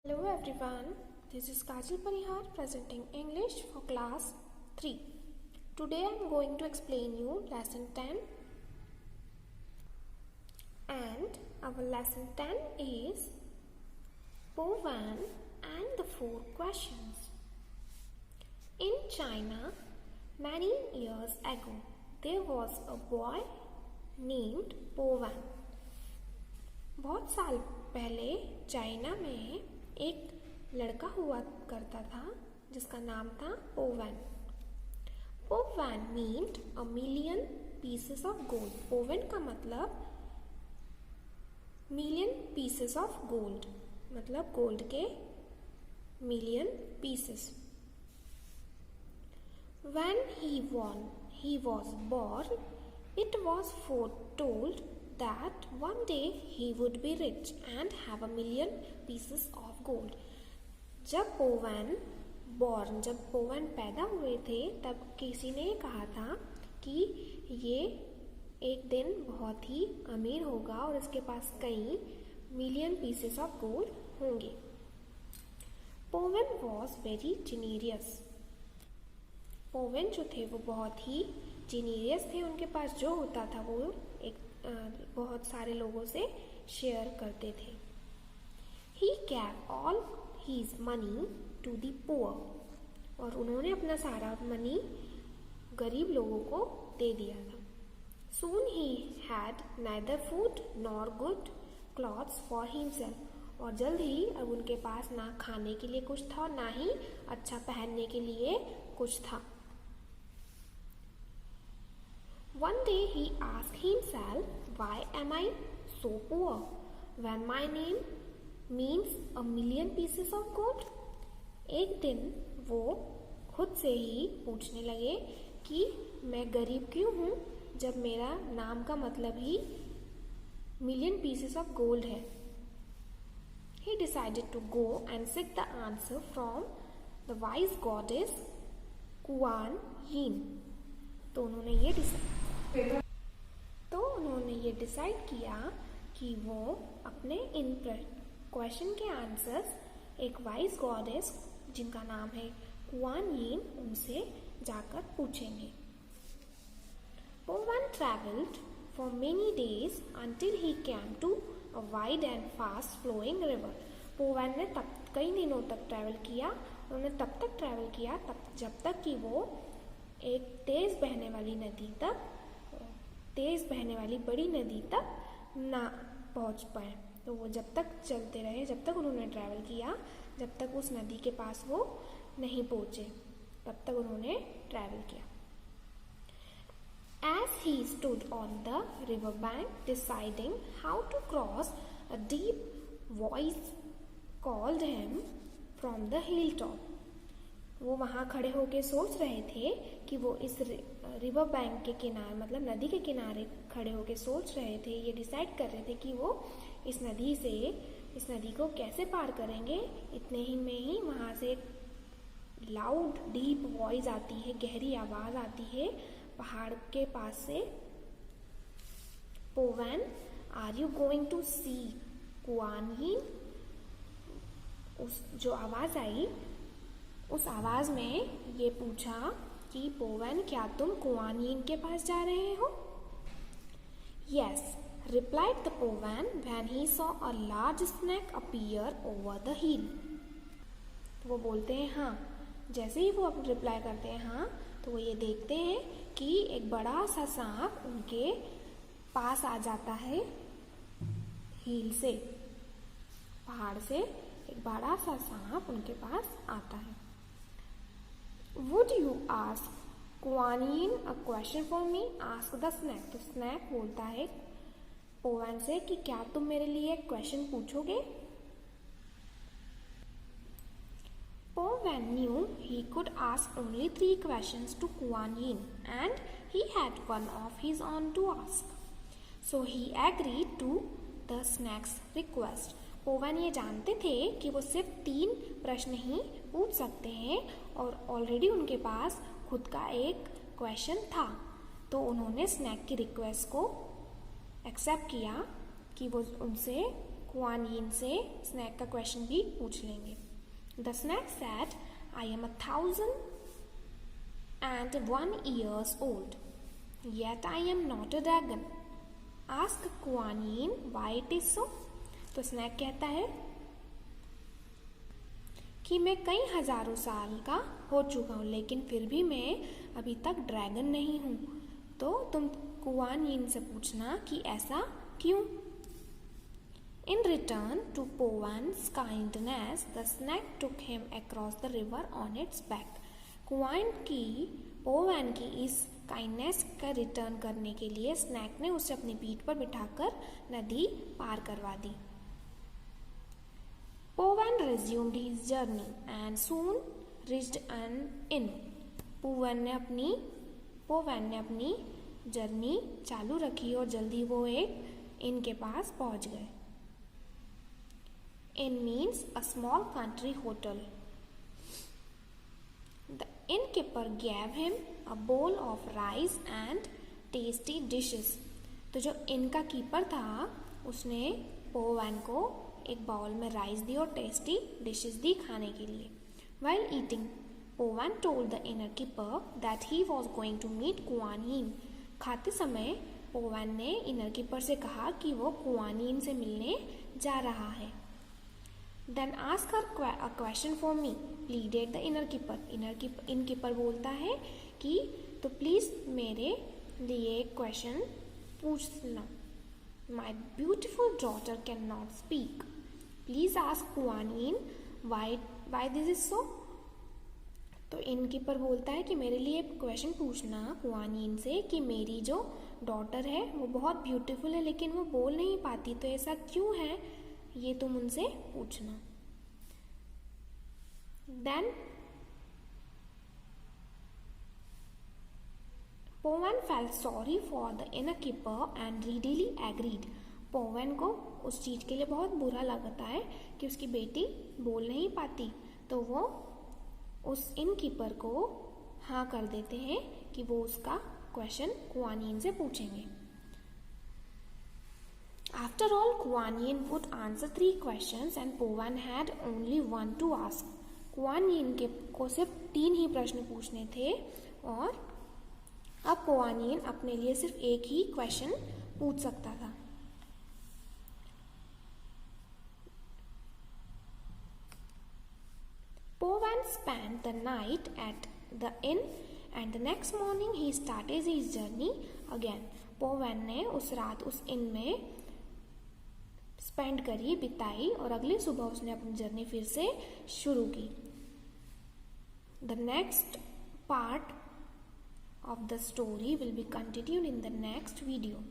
Hello everyone, this is Kajal Parihar presenting English for class 3. Today I am going to explain you lesson 10 and our lesson 10 is Po Van and the 4 questions. In China, many years ago, there was a boy named Po Van. बहुत साल पहले China में एक लड़का हुआ करता था जिसका नाम था Po Wan. Po Wan meant a million pieces of gold. Po Wan का मतलब मिलियन पीसेस ऑफ गोल्ड, मतलब गोल्ड के million pieces. When he was born, it was foretold that one day he would be rich and have a million pieces of gold. जब पोवन पैदा हुए थे तब किसी ने कहा था कि ये एक दिन बहुत ही अमीर होगा और इसके पास कई मिलियन पीसेस ऑफ गोल्ड होंगे. पोवन वॉज वेरी जीनियस. पोवन जो थे वो बहुत ही जीनियस थे. उनके पास जो होता था वो बहुत सारे लोगों से शेयर करते थे. He gave all his money to the poor. और उन्होंने अपना सारा मनी गरीब लोगों को दे दिया था. Soon he had neither food nor good clothes for himself. और जल्द ही अब उनके पास ना खाने के लिए कुछ था ना ही अच्छा पहनने के लिए कुछ था. One day he asked himself, why am I so poor when my name means a million pieces of gold? एक दिन वो खुद से ही पूछने लगे कि मैं गरीब क्यों हूँ जब मेरा नाम का मतलब ही मिलियन पीसेस ऑफ गोल्ड है. He decided to go and seek the answer from the wise goddess Kuan Yin. तो उन्होंने ये डिसाइड किया कि वो अपने इन क्वेश्चन के आंसर्स एक वाइज गॉडेस जिनका नाम है कुआन यिन उनसे जाकर पूछेंगे. Po Van traveled for many days until he came to a wide and fast flowing river. Po Van ने कई दिनों तक ट्रैवल किया. उन्होंने तब तक ट्रैवल किया जब तक कि वो एक तेज बहने वाली बड़ी नदी तक ना पहुंच पाए. तो वो जब तक चलते रहे, जब तक उन्होंने ट्रैवल किया, जब तक उस नदी के पास वो नहीं पहुंचे, तब तक उन्होंने ट्रैवल किया. As he stood on the river bank deciding how to cross, a deep voice called him from the hilltop. वो वहाँ खड़े होके सोच रहे थे कि वो इस रिवर बैंक के किनारे, मतलब नदी के किनारे खड़े होके सोच रहे थे, ये डिसाइड कर रहे थे कि वो इस नदी को कैसे पार करेंगे. इतने ही में ही वहाँ से लाउड डीप वॉइस आती है, गहरी आवाज आती है पहाड़ के पास से. Po Van, are you going to see Kuan Yin? जो आवाज आई उस आवाज में ये पूछा कि Po Van, क्या तुम कुआन यिन के पास जा रहे हो? Yes, replied the Po Van when he saw a large snake appear over the hill. तो वो बोलते हैं हाँ. जैसे ही वो रिप्लाई करते हैं हाँ, तो वो ये देखते हैं कि एक बड़ा सा सांप उनके पास आ जाता है. हिल से, पहाड़ से एक बड़ा सा सांप उनके पास आता है. Would you ask Kuan Yin a question for me? Ask the snake. तो स्नैक बोलता है Po Van से कि क्या तुम मेरे लिए एक क्वेश्चन पूछोगे? Po Van knew he could ask only 3 questions to Kuan Yin and he had one of his own to ask. So he agreed to the snake's request. Po Van ये जानते थे कि वो सिर्फ 3 प्रश्न ही पूछ सकते हैं और ऑलरेडी उनके पास खुद का एक क्वेश्चन था. तो उन्होंने स्नैक की रिक्वेस्ट को एक्सेप्ट किया कि वो उनसे कुआन यिन से स्नैक का क्वेश्चन भी पूछ लेंगे। The snake said, I am 1001 years old, yet I am not a dragon. Ask Kuan yin why it is so. तो स्नैक कहता है कि मैं कई हजारों साल का हो चुका हूँ, लेकिन फिर भी मैं अभी तक ड्रैगन नहीं हूँ। तो तुम कुआन यिन से पूछना कि ऐसा क्यों। In return to Powan's kindness, the snake took him across the river on its back. पोवन की इस काइंडनेस का रिटर्न करने के लिए स्नैक ने उसे अपनी पीठ पर बिठाकर नदी पार करवा दी। Powan resumed his journey and soon reached an inn. पोवन ने अपनी जर्नी चालू रखी और जल्दी वो एक इन के पास पहुंच गए। Inn means a small country hotel. The innkeeper gave him a bowl of rice and tasty dishes. तो जो इन का कीपर था उसने पोवन को एक बाउल में राइस दी और टेस्टी डिशेस दी खाने के लिए। While eating, पोवन told the innkeeper that he was going to meet Kuan Yin. खाते समय पोवन ने innkeeper से कहा कि वो कुआन यिन से मिलने जा रहा है। Then ask her a question for me, pleaded the innkeeper. innkeeper बोलता है कि तो प्लीज मेरे लिए एक क्वेश्चन पूछना। My beautiful daughter cannot speak. Please ask Kuan yin why this is so. तो innkeeper बोलता है कि मेरे लिए क्वेश्चन पूछना कुआन यिन से कि मेरी जो डॉटर है वो बहुत ब्यूटीफुल है लेकिन वो बोल नहीं पाती, तो ऐसा क्यों है ये तुम उनसे पूछना। Then पोवन felt sorry for the innkeeper and readily agreed. पोवन को उस चीज के लिए बहुत बुरा लगता है कि उसकी बेटी बोल नहीं पाती, तो वो उस innkeeper को हाँ कर देते हैं कि वो उसका क्वेश्चन कुआन यिन से पूछेंगे। After all, Kuan yin would answer 3 questions and पोवन had only 1 to ask. Kuan यिन को सिर्फ 3 ही प्रश्न पूछने थे और अब कुआन यिन अपने लिए सिर्फ एक ही क्वेश्चन पूछ सकता था। पोवन spent the night at the inn and the next morning he started his journey again. पोवन ने उस रात उस इन में स्पेंड करी, बिताई और अगली सुबह उसने अपनी जर्नी फिर से शुरू की। The next part of the story will be continued in the next video.